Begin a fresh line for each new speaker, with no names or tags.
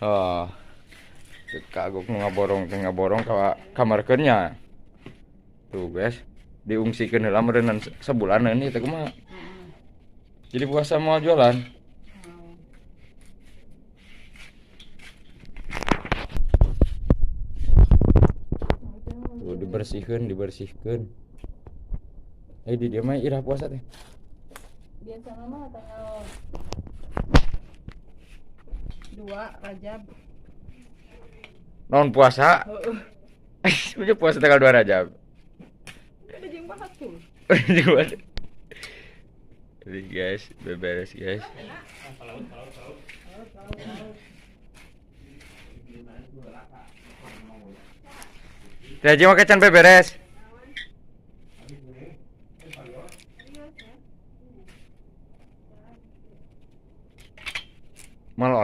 Oh, kagok ngaborong ka kamarkeunnya. Tuh, guys. Diungsikeun heula meureunnan sebulanan ieu teh kumaha. Jadi puasa mau jualan. Tuh dibersihkeun. Di dia mah irah puasa teh.
Biasanya mah tanggal 2 Rajab.
Non puasa. Punya puasa tanggal 2 Rajab.
Ada jeung bahatul.
Jadi guys, beberes guys. Teh aja mah kecan beberes. Mal oleh